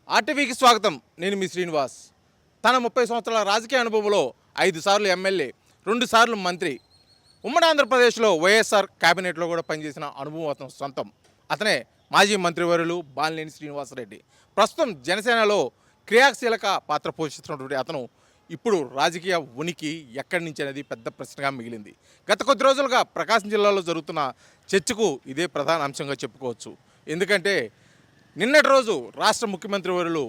ఆర్టీవీకి స్వాగతం. నేను మీ శ్రీనివాస్. తన 30 సంవత్సరాల రాజకీయ అనుభవంలో 5 సార్లు ఎమ్మెల్యే, 2 సార్లు మంత్రి, ఉమ్మడి ఆంధ్రప్రదేశ్లో వైఎస్ఆర్ క్యాబినెట్లో కూడా పనిచేసిన అనుభవం అతను సొంతం. అతనే మాజీ మంత్రివర్యులు బాలినేని శ్రీనివాసరెడ్డి. ప్రస్తుతం జనసేనలో క్రియాశీలక పాత్ర పోషిస్తున్నటువంటి అతను ఇప్పుడు రాజకీయ ఉనికి ఎక్కడి నుంచి అనేది పెద్ద ప్రశ్నగా మిగిలింది. గత కొద్ది రోజులుగా ప్రకాశం జిల్లాలో జరుగుతున్న చర్చకు ఇదే ప్రధాన అంశంగా చెప్పుకోవచ్చు. ఎందుకంటే నిన్నటి రోజు రాష్ట్ర ముఖ్యమంత్రి వర్యులు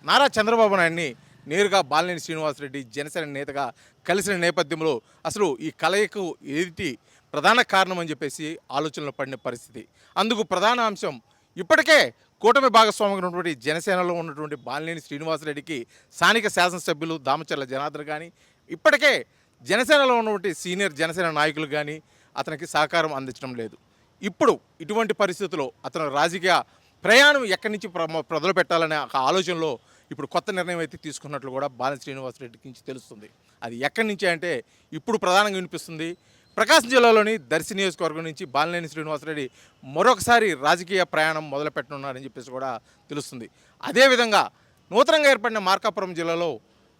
నారా చంద్రబాబు నాయుడిని నేరుగా బాలినేని శ్రీనివాసరెడ్డి జనసేన నేతగా కలిసిన నేపథ్యంలో అసలు ఈ కలయికకు ఏది ప్రధాన కారణం అని చెప్పేసి ఆలోచనలో పడిన పరిస్థితి. అందుకు ప్రధాన అంశం ఇప్పటికే కూటమి భాగస్వామిగా ఉన్నటువంటి జనసేనలో ఉన్నటువంటి బాలినేని శ్రీనివాసరెడ్డికి స్థానిక శాసనసభ్యులు దామచర్ల జనార్దన్ కానీ, ఇప్పటికే జనసేనలో ఉన్నటువంటి సీనియర్ జనసేన నాయకులు కానీ అతనికి సహకారం అందించడం లేదు. ఇప్పుడు ఇటువంటి పరిస్థితుల్లో అతను రాజకీయ ప్రయాణం ఎక్కడి నుంచి మొదలు పెట్టాలనే ఒక ఆలోచనలో ఇప్పుడు కొత్త నిర్ణయం అయితే తీసుకున్నట్లు కూడా బాలినేని శ్రీనివాసరెడ్డికి నుంచి తెలుస్తుంది. అది ఎక్కడి నుంచి అంటే ఇప్పుడు ప్రధానంగా వినిపిస్తుంది ప్రకాశం జిల్లాలోని దర్శి నియోజకవర్గం నుంచి బాలినేని శ్రీనివాసరెడ్డి మరొకసారి రాజకీయ ప్రయాణం మొదలుపెట్టనున్నారని చెప్పేసి కూడా తెలుస్తుంది. అదేవిధంగా నూతనంగా ఏర్పడిన మార్కాపురం జిల్లాలో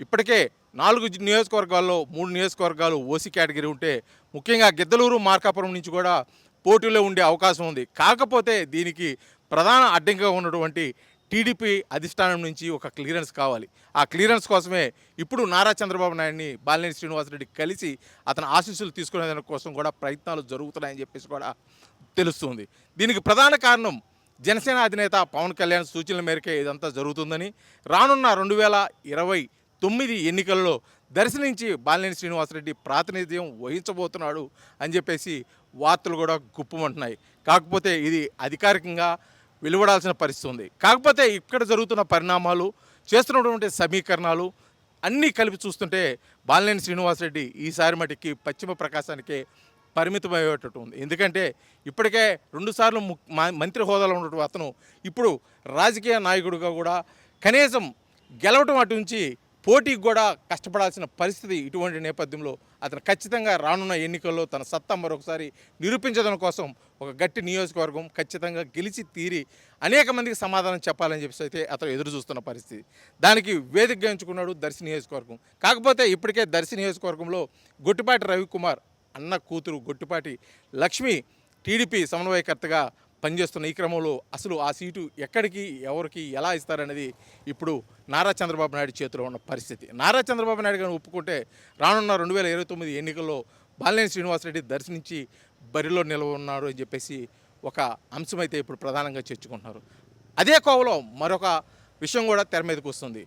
ఇప్పటికే 4 నియోజకవర్గాల్లో 3 నియోజకవర్గాలు ఓసీ కేటగిరీ ఉంటే ముఖ్యంగా గిద్దలూరు మార్కాపురం నుంచి కూడా పోటీలో ఉండే అవకాశం ఉంది. కాకపోతే దీనికి ప్రధాన అడ్డంకిగా ఉన్నటువంటి టీడీపీ అధిష్టానం నుంచి ఒక క్లియరెన్స్ కావాలి. ఆ క్లియరెన్స్ కోసమే ఇప్పుడు నారా చంద్రబాబు నాయుడిని బాలినేని శ్రీనివాసరెడ్డి కలిసి అతని ఆశీస్సులు తీసుకునే దానికోసం కూడా ప్రయత్నాలు జరుగుతున్నాయని చెప్పేసి కూడా తెలుస్తుంది. దీనికి ప్రధాన కారణం జనసేన అధినేత పవన్ కళ్యాణ్ సూచనల మేరకే ఇదంతా జరుగుతుందని, రానున్న 2029 ఎన్నికల్లో దర్శి నుంచి బాలినేని శ్రీనివాసరెడ్డి ప్రాతినిధ్యం వహించబోతున్నాడు అని చెప్పేసి వార్తలు కూడా గుప్పమంటున్నాయి. కాకపోతే ఇది అధికారికంగా వెలువడాల్సిన పరిస్థితి ఉంది. కాకపోతే ఇక్కడ జరుగుతున్న పరిణామాలు, చేస్తున్నటువంటి సమీకరణాలు అన్నీ కలిపి చూస్తుంటే బాలినేని శ్రీనివాసరెడ్డి ఈసారి మటుకి పశ్చిమ ప్రకాశానికే పరిమితమయ్యేటట్టు ఉంది. ఎందుకంటే ఇప్పటికే 2 సార్లు మంత్రి హోదాలో ఉన్నటువంటి అతను ఇప్పుడు రాజకీయ నాయకుడిగా కూడా కనీసం గెలవటం అటు నుంచి పోటీకి కూడా కష్టపడాల్సిన పరిస్థితి. ఇటువంటి నేపథ్యంలో అతను ఖచ్చితంగా రానున్న ఎన్నికల్లో తన సత్తా మరొకసారి నిరూపించడం కోసం ఒక గట్టి నియోజకవర్గం ఖచ్చితంగా గెలిచి తీరి అనేక మందికి సమాధానం చెప్పాలని చెప్పేసి అయితే అతను ఎదురు చూస్తున్న పరిస్థితి. దానికి వేదికగా ఎంచుకున్నాడు దర్శి నియోజకవర్గం. కాకపోతే ఇప్పటికే దర్శి నియోజకవర్గంలో గొట్టిపాటి రవికుమార్ అన్న కూతురు గొట్టిపాటి లక్ష్మి టీడీపీ సమన్వయకర్తగా పనిచేస్తున్న ఈ క్రమంలో అసలు ఆ సీటు ఎక్కడికి ఎవరికి ఎలా ఇస్తారనేది ఇప్పుడు నారా చంద్రబాబు నాయుడు చేతిలో ఉన్న పరిస్థితి. నారా చంద్రబాబు నాయుడు గారిని ఒప్పుకుంటే రానున్న 2029 ఎన్నికల్లో బాలినేని శ్రీనివాసరెడ్డి దర్శి నుంచి బరిలో నిలవన్నారు అని చెప్పేసి ఒక అంశం అయితే ఇప్పుడు ప్రధానంగా చర్చుకుంటున్నారు. అదే కోవలో మరొక విషయం కూడా తెర మీదకి వస్తుంది.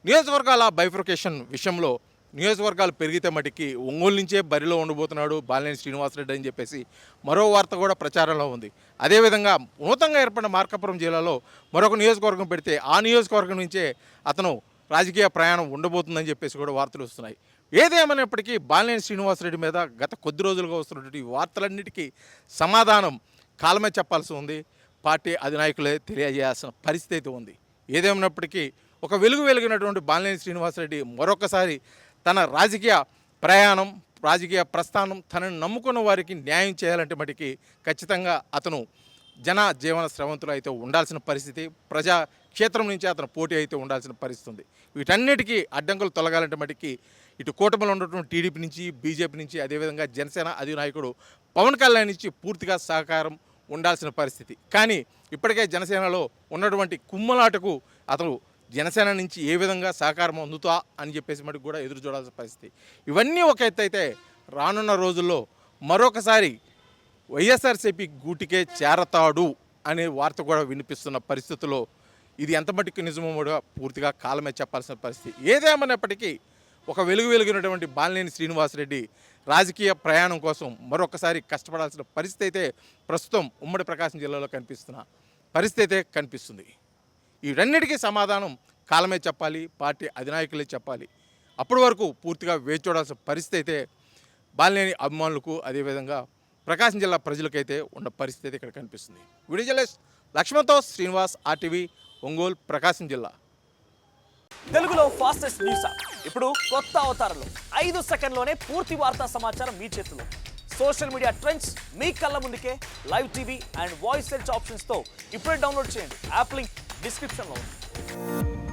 నియోజకవర్గాల బైఫర్కేషన్ విషయంలో నియోజకవర్గాలు పెరిగితే మటుకి ఒంగోలు నుంచే బరిలో ఉండబోతున్నాడు బాలినేని శ్రీనివాసరెడ్డి అని చెప్పేసి మరో వార్త కూడా ప్రచారంలో ఉంది. అదేవిధంగా నూతనంగా ఏర్పడిన మార్కాపురం జిల్లాలో మరొక నియోజకవర్గం పెడితే ఆ నియోజకవర్గం నుంచే అతను రాజకీయ ప్రయాణం ఉండబోతుందని చెప్పేసి కూడా వార్తలు వస్తున్నాయి. ఏదేమైనప్పటికీ బాలినేని శ్రీనివాసరెడ్డి మీద గత కొద్ది రోజులుగా వస్తున్నటువంటి వార్తలన్నిటికీ సమాధానం కాలమే చెప్పాల్సి ఉంది. పార్టీ అధినాయకులే తెలియజేయాల్సిన పరిస్థితి అయితే ఉంది. ఏదేమైనప్పటికీ ఒక వెలిగినటువంటి బాలినేని శ్రీనివాసరెడ్డి మరొకసారి తన రాజకీయ ప్రయాణం, రాజకీయ ప్రస్థానం, తనను నమ్ముకున్న వారికి న్యాయం చేయాలంటే మటుకి ఖచ్చితంగా అతను జన జీవన స్రవంతులు అయితే ఉండాల్సిన పరిస్థితి. ప్రజా క్షేత్రం నుంచి అతను పోటీ అయితే ఉండాల్సిన పరిస్థితి ఉంది. వీటన్నిటికీ అడ్డంకులు తొలగాలంటే మటుకి ఇటు కూటమిలో ఉన్నటువంటి టీడీపీ నుంచి, బీజేపీ నుంచి, అదేవిధంగా జనసేన అధినాయకుడు పవన్ కళ్యాణ్ నుంచి పూర్తిగా సహకారం ఉండాల్సిన పరిస్థితి. కానీ ఇప్పటికే జనసేనలో ఉన్నటువంటి కుమ్మలాటకు అతను జనసేన నుంచి ఏ విధంగా సహకారం అందుతా అని చెప్పేసి మటుకు కూడా ఎదురు చూడాల్సిన పరిస్థితి. ఇవన్నీ ఒక ఎత్తు అయితే రానున్న రోజుల్లో మరొకసారి వైఎస్ఆర్సీపీ గూటికే చేరతాడు అనే వార్త కూడా వినిపిస్తున్న పరిస్థితుల్లో ఇది ఎంత మటుకు నిజమో కూడా పూర్తిగా కాలమే చెప్పాల్సిన పరిస్థితి. ఏదేమన్నప్పటికీ ఒక వెలిగినటువంటి బాలినేని శ్రీనివాసరెడ్డి రాజకీయ ప్రయాణం కోసం మరొకసారి కష్టపడాల్సిన పరిస్థితి అయితే ప్రస్తుతం ఉమ్మడి ప్రకాశం జిల్లాలో కనిపిస్తున్న పరిస్థితి అయితే కనిపిస్తుంది. వీటన్నిటికీ సమాధానం కాలమే చెప్పాలి, పార్టీ అధినాయకులే చెప్పాలి. అప్పటి వరకు పూర్తిగా వేచి చూడాల్సిన పరిస్థితి అయితే బాలినేని అభిమానులకు, అదేవిధంగా ప్రకాశం జిల్లా ప్రజలకైతే ఉన్న పరిస్థితి అయితే ఇక్కడ కనిపిస్తుంది. వీడియో జర్నలిస్ట్ లక్ష్మణ్తో శ్రీనివాస్, ఆర్టీవీ, ఒంగోలు, ప్రకాశం జిల్లా. తెలుగులో ఫాస్టెస్ట్ న్యూస్ ఇప్పుడు కొత్త అవతారంలో 5 సెకండ్లోనే పూర్తి వార్తా సమాచారం మీ చేతిలో. సోషల్ మీడియా ట్రెండ్స్ మీ కళ్ళ ముందుకే live TV and voice search ఆప్షన్స్తో ఇప్పుడే డౌన్లోడ్ చేయండి. యాప్ లింక్ డిస్క్రిప్షన్లో ఉంది.